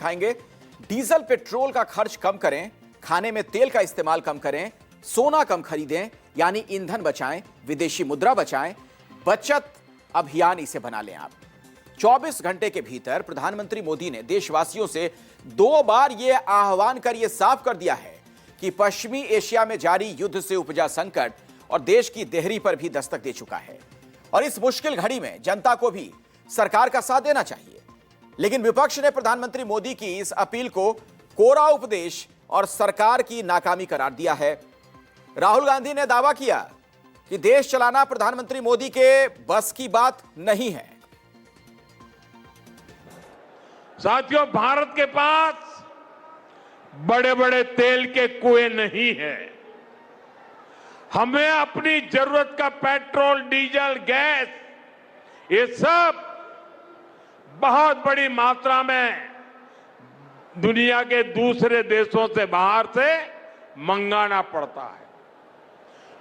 खाएंगे। Diesel petrol का खर्च कम करें, खाने में तेल का इस्तेमाल कम करें, सोना कम खरीदें, यानी ईंधन बचाएं, विदेशी मुद्रा बचाएं। बचत अभियान इसे बना लें आप। 24 घंटे के भीतर प्रधानमंत्री मोदी ने देशवासियों से 2 बार यह आह्वान कर यह साफ कर दिया है कि पश्चिमी एशिया में जारी युद्ध से उपजा संकट और देश की देहरी पर भी दस्तक दे चुका है और इस मुश्किल घड़ी में जनता को भी सरकार का साथ देना चाहिए। लेकिन विपक्ष ने प्रधानमंत्री मोदी की इस अपील को कोरा उपदेश और सरकार की नाकामी करार दिया है। राहुल गांधी ने दावा किया कि देश चलाना प्रधानमंत्री मोदी के बस की बात नहीं है। साथियों, भारत के पास बड़े बड़े तेल के कुएं नहीं है। हमें अपनी जरूरत का पेट्रोल, डीजल, गैस, ये सब बहुत बड़ी मात्रा में दुनिया के दूसरे देशों से, बाहर से मंगाना पड़ता है।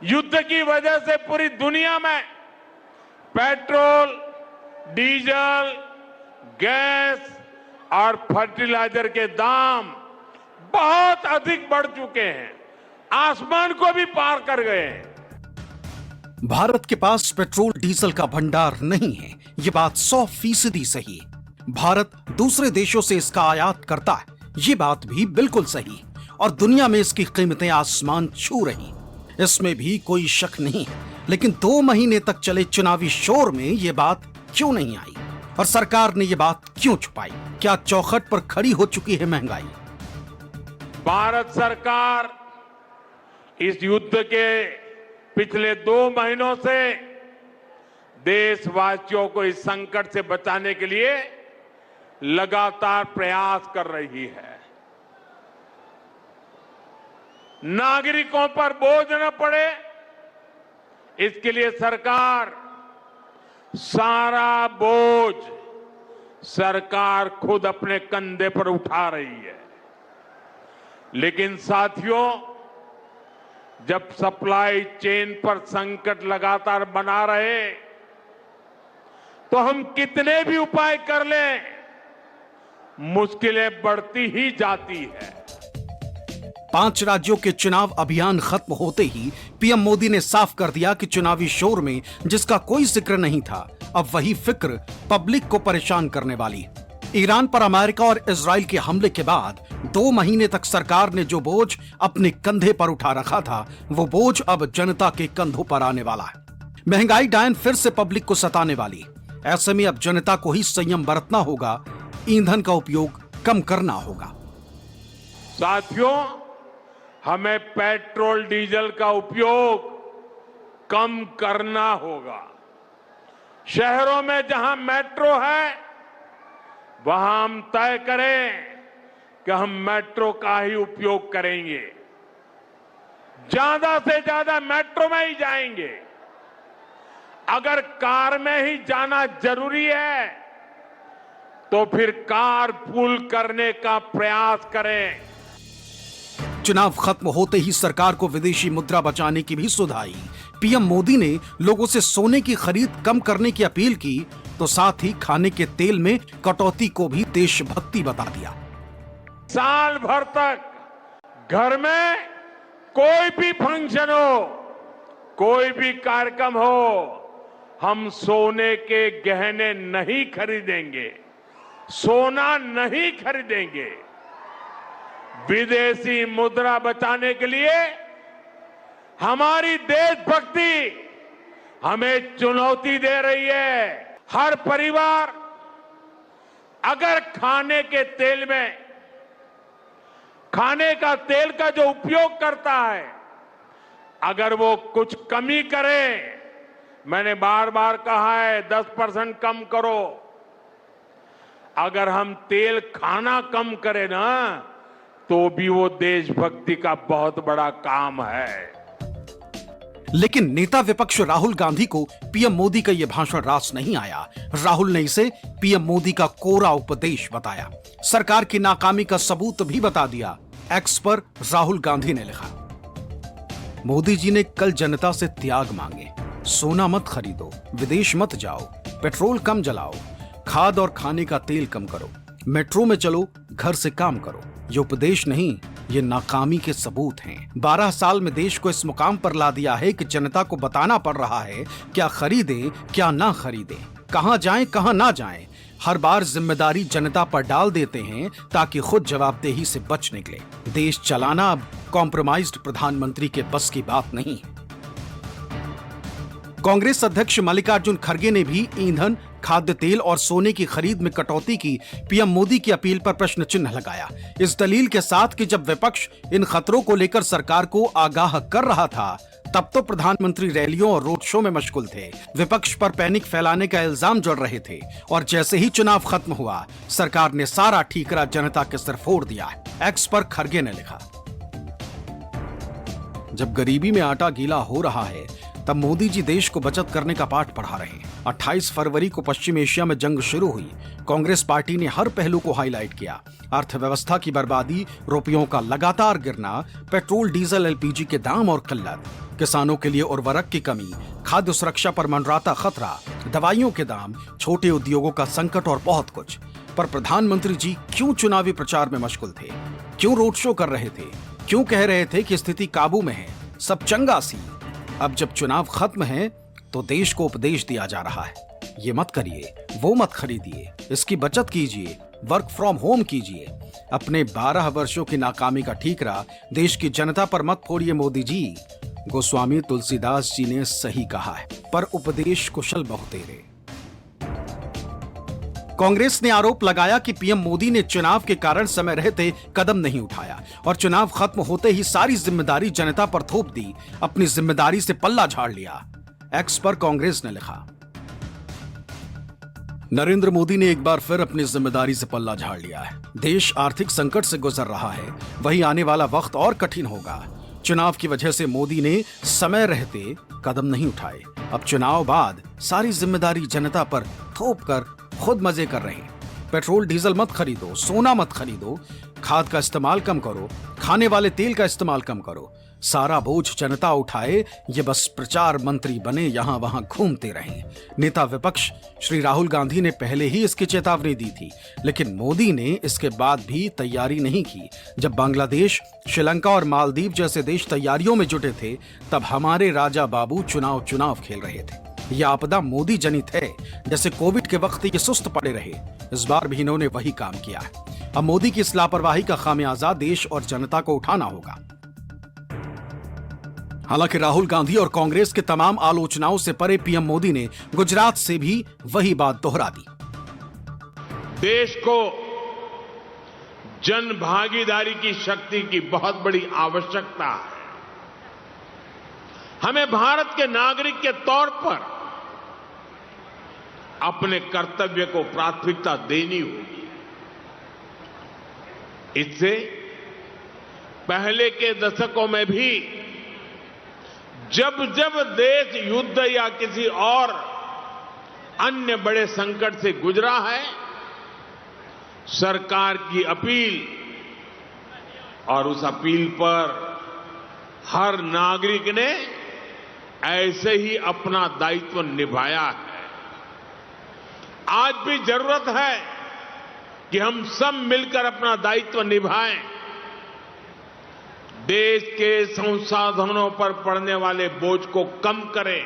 युद्ध की वजह से पूरी दुनिया में पेट्रोल, डीजल, गैस और फर्टिलाइजर के दाम बहुत अधिक बढ़ चुके हैं, आसमान को भी पार कर गए हैं। भारत के पास पेट्रोल डीजल का भंडार नहीं है, ये बात 100% सही। भारत दूसरे देशों से इसका आयात करता है, ये बात भी बिल्कुल सही। और दुनिया में इसकी कीमतें आसमान छू रही, इसमें भी कोई शक नहीं है। लेकिन 2 महीने तक चले चुनावी शोर में ये बात क्यों नहीं आई और सरकार ने ये बात क्यों छुपाई? क्या चौखट पर खड़ी हो चुकी है महंगाई? भारत सरकार इस युद्ध के पिछले 2 महीनों से देशवासियों को इस संकट से बचाने के लिए लगातार प्रयास कर रही है। नागरिकों पर बोझ न पड़े, इसके लिए सरकार सारा बोझ सरकार खुद अपने कंधे पर उठा रही है। लेकिन साथियों, जब सप्लाई चेन पर संकट लगातार बना रहे तो हम कितने भी उपाय कर लें, मुश्किलें बढ़ती ही जाती है। 5 राज्यों के चुनाव अभियान खत्म होते ही पीएम मोदी ने साफ कर दिया कि चुनावी शोर में जिसका कोई जिक्र नहीं था, अब वही फिक्र पब्लिक को परेशान करने वाली। ईरान पर अमेरिका और इजराइल के हमले के बाद 2 महीने तक सरकार ने जो बोझ अपने कंधे पर उठा रखा था, वो बोझ अब जनता के कंधों पर आने वाला है। महंगाई डायन फिर से पब्लिक को सताने वाली। ऐसे में अब जनता को ही संयम बरतना होगा, ईंधन का उपयोग कम करना होगा। साथियों, हमें पेट्रोल डीजल का उपयोग कम करना होगा। शहरों में जहां मेट्रो है, वहां हम तय करें कि हम मेट्रो का ही उपयोग करेंगे, ज्यादा से ज्यादा मेट्रो में ही जाएंगे। अगर कार में ही जाना जरूरी है तो फिर कार पूल करने का प्रयास करें। चुनाव खत्म होते ही सरकार को विदेशी मुद्रा बचाने की भी सुध आई। पीएम मोदी ने लोगों से सोने की खरीद कम करने की अपील की, तो साथ ही खाने के तेल में कटौती को भी देशभक्ति बता दिया। साल भर तक घर में कोई भी फंक्शन हो, कोई भी कार्यक्रम हो, हम सोने के गहने नहीं खरीदेंगे, सोना नहीं खरीदेंगे। विदेशी मुद्रा बचाने के लिए हमारी देशभक्ति हमें चुनौती दे रही है। हर परिवार अगर खाने के तेल में, खाने का तेल का जो उपयोग करता है, अगर वो कुछ कमी करे, मैंने बार बार कहा है 10% कम करो। अगर हम तेल खाना कम करें ना, तो भी वो देशभक्ति का बहुत बड़ा काम है। लेकिन नेता विपक्ष राहुल गांधी को पीएम मोदी का यह भाषण रास नहीं आया। राहुल ने इसे पीएम मोदी का कोरा उपदेश बताया, सरकार की नाकामी का सबूत भी बता दिया। एक्स पर राहुल गांधी ने लिखा, मोदी जी ने कल जनता से त्याग मांगे, सोना मत खरीदो, विदेश मत जाओ, पेट्रोल कम जलाओ, खाद और खाने का तेल कम करो, मेट्रो में चलो, घर से काम करो। ये उपदेश नहीं, ये नाकामी के सबूत हैं। 12 साल में देश को इस मुकाम पर ला दिया है कि जनता को बताना पड़ रहा है क्या खरीदें क्या ना खरीदें, कहां जाएं कहां ना जाएं। हर बार जिम्मेदारी जनता पर डाल देते हैं ताकि खुद जवाबदेही से बच निकले। देश चलाना अब कॉम्प्रोमाइज्ड प्रधानमंत्री के बस की बात नहीं। कांग्रेस अध्यक्ष मल्लिकार्जुन खड़गे ने भी ईंधन, खाद्य तेल और सोने की खरीद में कटौती की पीएम मोदी की अपील पर प्रश्न चिन्ह लगाया, इस दलील के साथ कि जब विपक्ष इन खतरों को लेकर सरकार को आगाह कर रहा था तब तो प्रधानमंत्री रैलियों और रोड शो में मशगूल थे। विपक्ष पर पैनिक फैलाने का इल्जाम जड़ रहे थे और जैसे ही चुनाव खत्म हुआ, सरकार ने सारा ठीकरा जनता के सिर फोड़ दिया। एक्स पर खड़गे ने लिखा, जब गरीबी में आटा गीला हो रहा है तब मोदी जी देश को बचत करने का पाठ पढ़ा रहे हैं। 28 फरवरी को पश्चिम एशिया में जंग शुरू हुई। कांग्रेस पार्टी ने हर पहलू को हाईलाइट किया। अर्थव्यवस्था की बर्बादी, रुपयों का लगातार गिरना, पेट्रोल डीजल एलपीजी के दाम और किल्लत, किसानों के लिए उर्वरक की कमी, खाद्य सुरक्षा पर मंडराता खतरा, दवाइयों के दाम, छोटे उद्योगों का संकट और बहुत कुछ। पर प्रधानमंत्री जी क्यों चुनावी प्रचार में मशगूल थे? क्यों रोड शो कर रहे थे? क्यों कह रहे थे कि स्थिति काबू में है, सब चंगा सी? अब जब चुनाव खत्म है तो देश को उपदेश दिया जा रहा है, ये मत करिए, वो मत खरीदिए, इसकी बचत कीजिए, वर्क फ्रॉम होम कीजिए। अपने 12 वर्षों की नाकामी का ठीकरा देश की जनता पर मत फोड़िए मोदी जी। गोस्वामी तुलसीदास जी ने सही कहा है, पर उपदेश कुशल बहुतेरे। कांग्रेस ने आरोप लगाया कि पीएम मोदी ने चुनाव के कारण समय रहते कदम नहीं उठाया और चुनाव खत्म होते ही सारी जिम्मेदारी जनता पर थोप दी, अपनी जिम्मेदारी से पल्ला झाड़ लिया। एक्स पर कांग्रेस ने लिखा, नरेंद्र मोदी ने एक बार फिर अपनी जिम्मेदारी से पल्ला झाड़ लिया है। देश आर्थिक संकट से गुजर रहा है, वही आने वाला वक्त और कठिन होगा। चुनाव की वजह से मोदी ने समय रहते कदम नहीं उठाए, अब चुनाव बाद सारी जिम्मेदारी जनता पर थोप कर खुद मजे कर रहे हैं। पेट्रोल डीजल मत खरीदो, सोना मत खरीदो, खाद का इस्तेमाल कम करो, खाने वाले तेल का इस्तेमाल कम करो। सारा बोझ जनता उठाए, ये बस प्रचार मंत्री बने यहां वहां घूमते रहे। नेता विपक्ष श्री राहुल गांधी ने पहले ही इसकी चेतावनी दी थी, लेकिन मोदी ने इसके बाद भी तैयारी नहीं की। जब बांग्लादेश, श्रीलंका और मालदीव जैसे देश तैयारियों में जुटे थे, तब हमारे राजा बाबू चुनाव खेल रहे थे। यह आपदा मोदी जनित है, जैसे कोविड के वक्त ये सुस्त पड़े रहे, इस बार भी इन्होंने वही काम किया है। अब मोदी की इस लापरवाही का खामियाजा देश और जनता को उठाना होगा। हालांकि राहुल गांधी और कांग्रेस के तमाम आलोचनाओं से परे पीएम मोदी ने गुजरात से भी वही बात दोहरा दी। देश को जन भागीदारी की शक्ति की बहुत बड़ी आवश्यकता है। हमें भारत के नागरिक के तौर पर अपने कर्तव्य को प्राथमिकता देनी होगी। इससे पहले के दशकों में भी जब जब देश युद्ध या किसी और अन्य बड़े संकट से गुजरा है, सरकार की अपील और उस अपील पर हर नागरिक ने ऐसे ही अपना दायित्व निभाया है। आज भी जरूरत है कि हम सब मिलकर अपना दायित्व निभाएं, देश के संसाधनों पर पड़ने वाले बोझ को कम करें।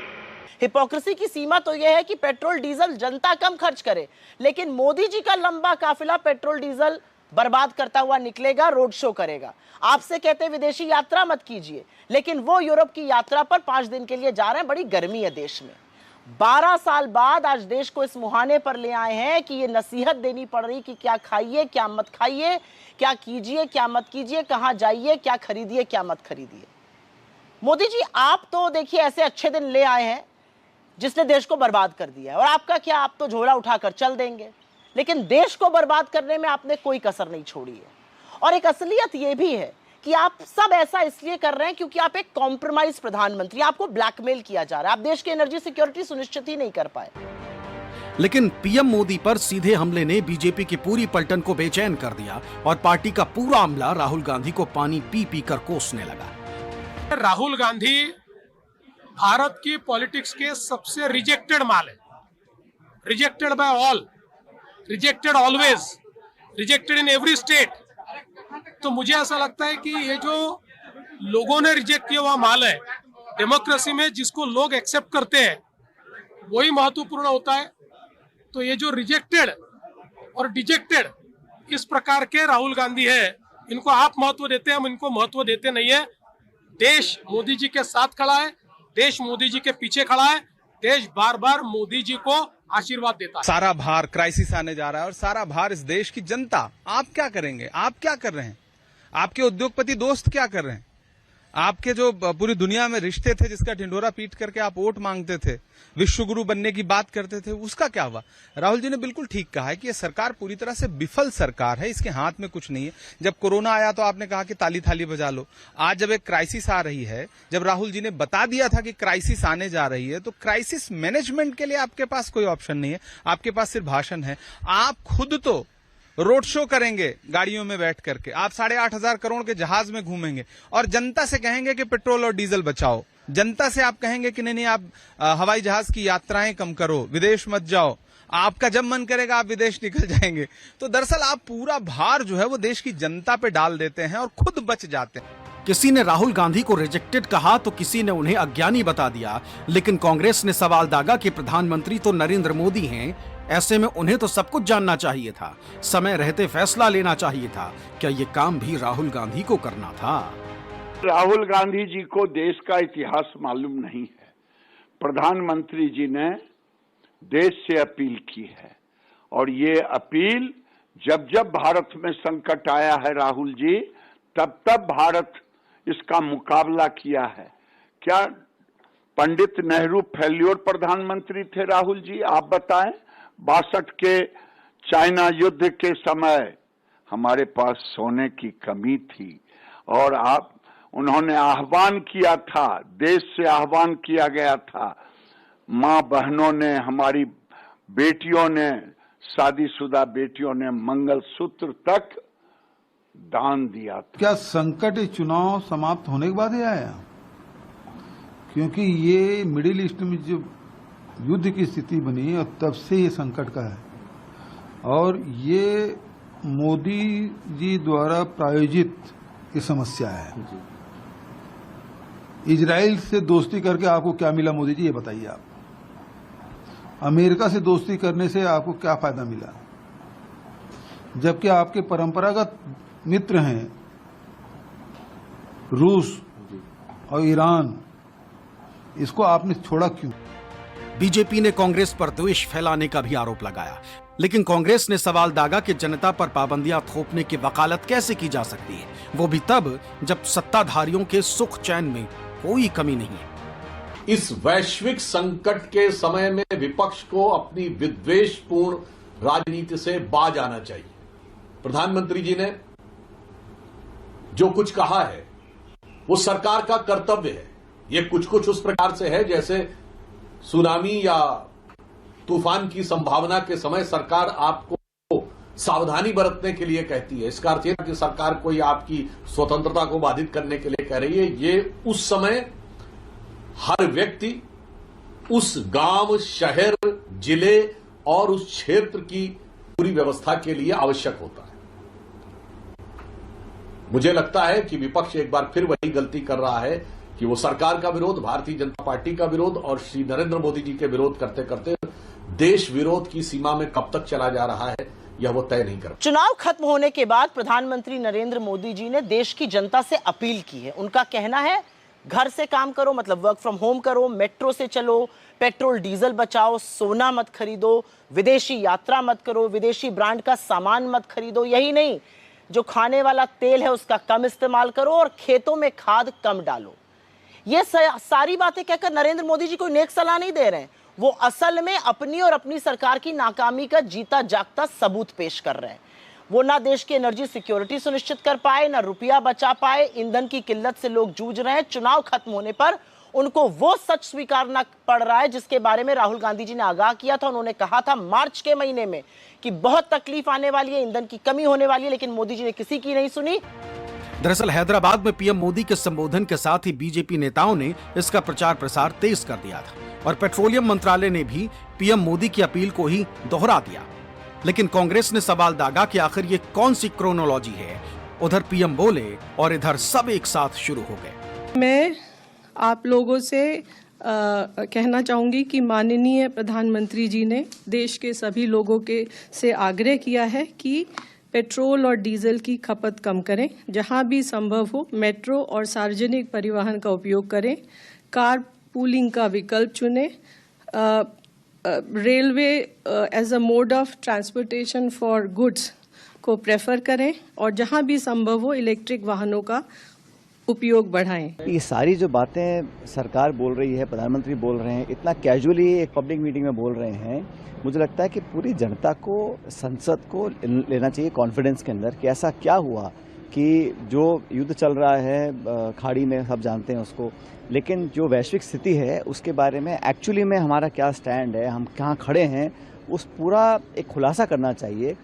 हिपोक्रेसी की सीमा तो यह है कि पेट्रोल डीजल जनता कम खर्च करे, लेकिन मोदी जी का लंबा काफिला पेट्रोल डीजल बर्बाद करता हुआ निकलेगा, रोड शो करेगा। आपसे कहते विदेशी यात्रा मत कीजिए, लेकिन वो यूरोप की यात्रा पर 5 दिन के लिए जा रहे हैं। बड़ी गर्मी है देश में। 12 साल बाद आज देश को इस मुहाने पर ले आए हैं कि ये नसीहत देनी पड़ रही कि क्या खाइए क्या मत खाइए, क्या कीजिए क्या मत कीजिए, कहां जाइए क्या खरीदिए क्या मत खरीदिए। मोदी जी, आप तो देखिए ऐसे अच्छे दिन ले आए हैं जिसने देश को बर्बाद कर दिया है, और आपका क्या, आप तो झोला उठाकर चल देंगे, लेकिन देश को बर्बाद करने में आपने कोई कसर नहीं छोड़ी है। और एक असलियत यह भी है कि आप सब ऐसा इसलिए कर रहे हैं क्योंकि आप एक कॉम्प्रोमाइज प्रधानमंत्री, आपको ब्लैकमेल किया जा रहा है, आप देश की एनर्जी सिक्योरिटी सुनिश्चित ही नहीं कर पाए। लेकिन पीएम मोदी पर सीधे हमले ने बीजेपी की पूरी पलटन को बेचैन कर दिया और पार्टी का पूरा अमला राहुल गांधी को पानी पी पी कर कोसने लगा। राहुल गांधी भारत की पॉलिटिक्स के सबसे रिजेक्टेड माल है, rejected by all, rejected always, rejected in every state. तो मुझे ऐसा लगता है कि ये जो लोगों ने रिजेक्ट किया हुआ माल है, डेमोक्रेसी में जिसको लोग एक्सेप्ट करते हैं वही महत्वपूर्ण होता है। तो ये जो रिजेक्टेड और डिजेक्टेड इस प्रकार के राहुल गांधी है, इनको आप महत्व देते हैं, हम इनको महत्व देते नहीं है। देश मोदी जी के साथ खड़ा है, देश मोदी जी के पीछे खड़ा है, देश बार बार मोदी जी को आशीर्वाद देता है। सारा भार क्राइसिस आने जा रहा है और सारा भार इस देश की जनता। आप क्या करेंगे? आप क्या कर रहे हैं? आपके उद्योगपति दोस्त क्या कर रहे हैं? आपके जो पूरी दुनिया में रिश्ते थे, जिसका ढिंढोरा पीट करके आप वोट मांगते थे, विश्व गुरु बनने की बात करते थे, उसका क्या हुआ? राहुल जी ने बिल्कुल ठीक कहा है कि ये सरकार पूरी तरह से विफल सरकार है, इसके हाथ में कुछ नहीं है। जब कोरोना आया तो आपने कहा कि ताली थाली बजा लो। आज जब एक क्राइसिस आ रही है, जब राहुल जी ने बता दिया था कि क्राइसिस आने जा रही है, तो क्राइसिस मैनेजमेंट के लिए आपके पास कोई ऑप्शन नहीं है, आपके पास सिर्फ भाषण है। आप खुद तो रोड शो करेंगे गाड़ियों में बैठ करके, आप 8,500 करोड़ के जहाज में घूमेंगे और जनता से कहेंगे कि पेट्रोल और डीजल बचाओ। जनता से आप कहेंगे कि नहीं आप हवाई जहाज की यात्राएं कम करो, विदेश मत जाओ। आपका जब मन करेगा आप विदेश निकल जाएंगे। तो दरअसल आप पूरा भार जो है वो देश की जनता पे डाल देते हैं और खुद बच जाते हैं। किसी ने राहुल गांधी को रिजेक्टेड कहा तो किसी ने उन्हें अज्ञानी बता दिया, लेकिन कांग्रेस ने सवाल दागा कि प्रधानमंत्री तो नरेंद्र मोदी हैं, ऐसे में उन्हें तो सब कुछ जानना चाहिए था, समय रहते फैसला लेना चाहिए था। क्या ये काम भी राहुल गांधी को करना था? राहुल गांधी जी को देश का इतिहास मालूम नहीं है। प्रधानमंत्री जी ने देश से अपील की है और ये अपील जब जब भारत में संकट आया है राहुल जी, तब तब भारत इसका मुकाबला किया है। क्या पंडित नेहरू फेल्योर प्रधानमंत्री थे राहुल जी? आप बताएं। 62 के चाइना युद्ध के समय हमारे पास सोने की कमी थी और उन्होंने आह्वान किया था, देश से आह्वान किया गया था, मां बहनों ने, हमारी बेटियों ने, शादीशुदा बेटियों ने मंगलसूत्र तक दान दिया था। क्या संकट चुनाव समाप्त होने के बाद ही आया? क्योंकि ये मिडिल ईस्ट में जो युद्ध की स्थिति बनी और तब से ये संकट का है और ये मोदी जी द्वारा प्रायोजित ये समस्या है। इजराइल से दोस्ती करके आपको क्या मिला मोदी जी, ये बताइए आप। अमेरिका से दोस्ती करने से आपको क्या फायदा मिला, जबकि आपके परंपरागत मित्र हैं रूस और ईरान, इसको आपने छोड़ा क्यों? बीजेपी ने कांग्रेस पर द्वेष फैलाने का भी आरोप लगाया, लेकिन कांग्रेस ने सवाल दागा कि जनता पर पाबंदियां थोपने की वकालत कैसे की जा सकती है, वो भी तब जब सत्ताधारियों के सुख चैन में कोई कमी नहीं है। इस वैश्विक संकट के समय में विपक्ष को अपनी विद्वेषपूर्ण राजनीति से बाज आना चाहिए। प्रधानमंत्री जी ने जो कुछ कहा है वो सरकार का कर्तव्य है। ये कुछ उस प्रकार से है जैसे सुनामी या तूफान की संभावना के समय सरकार आपको सावधानी बरतने के लिए कहती है। इसका अर्थ यह कि सरकार कोई आपकी स्वतंत्रता को बाधित करने के लिए कह रही है। ये उस समय हर व्यक्ति उस गांव, शहर, जिले और उस क्षेत्र की पूरी व्यवस्था के लिए आवश्यक होता है। मुझे लगता है कि विपक्ष एक बार फिर वही गलती कर रहा है कि वो सरकार का विरोध, भारतीय जनता पार्टी का विरोध और श्री नरेंद्र मोदी जी के विरोध करते करते देश विरोध की सीमा में कब तक चला जा रहा है यह वो तय नहीं कर। चुनाव खत्म होने के बाद प्रधानमंत्री नरेंद्र मोदी जी ने देश की जनता से अपील की है। उनका कहना है घर से काम करो, मतलब वर्क फ्रॉम होम करो, मेट्रो से चलो, पेट्रोल डीजल बचाओ, सोना मत खरीदो, विदेशी यात्रा मत करो, विदेशी ब्रांड का सामान मत खरीदो। यही नहीं, जो खाने वाला तेल है उसका कम इस्तेमाल करो और खेतों में खाद कम डालो। ये सारी बातें कहकर नरेंद्र मोदी जी कोई नेक सलाह नहीं दे रहे हैं, वो असल में अपनी और अपनी सरकार की नाकामी का जीता जागता सबूत पेश कर रहे हैं। वो ना देश की एनर्जी सिक्योरिटी सुनिश्चित कर पाए, ना रुपया बचा पाए, ईंधन की किल्लत से लोग जूझ रहे हैं। चुनाव खत्म होने पर उनको वो सच स्वीकारना पड़ रहा है जिसके बारे में राहुल गांधी जी ने आगाह किया था। उन्होंने कहा था मार्च के महीने में कि बहुत तकलीफ आने वाली है, ईंधन की कमी होने वाली है, लेकिन मोदी जी ने किसी की नहीं सुनी। दरअसल हैदराबाद में पीएम मोदी के संबोधन के साथ ही बीजेपी नेताओं ने इसका प्रचार प्रसार तेज कर दिया था और पेट्रोलियम मंत्रालय ने भी पीएम मोदी की अपील को ही दोहरा दिया। लेकिन कांग्रेस ने सवाल दागा कि आखिर ये कौन सी क्रोनोलॉजी है। उधर पीएम बोले और इधर सब एक साथ शुरू हो गए। मैं आप लोगों से कहना चाहूँगी कि माननीय प्रधानमंत्री जी ने देश के सभी लोगों के से आग्रह किया है कि पेट्रोल और डीजल की खपत कम करें, जहां भी संभव हो मेट्रो और सार्वजनिक परिवहन का उपयोग करें, कार पूलिंग का विकल्प चुनें, railway as a mode of transportation for goods को प्रेफर करें और जहां भी संभव हो इलेक्ट्रिक वाहनों का उपयोग बढ़ाएं। ये सारी जो बातें सरकार बोल रही है, प्रधानमंत्री बोल रहे हैं, इतना कैजुअली एक पब्लिक मीटिंग में बोल रहे हैं, मुझे लगता है कि पूरी जनता को, संसद को लेना चाहिए कॉन्फिडेंस के अंदर कि ऐसा क्या हुआ कि जो युद्ध चल रहा है खाड़ी में, सब जानते हैं उसको, लेकिन जो वैश्विक स्थिति है उसके बारे में एक्चुअली में हमारा क्या स्टैंड है, हम कहाँ खड़े हैं, उस पूरा एक खुलासा करना चाहिए।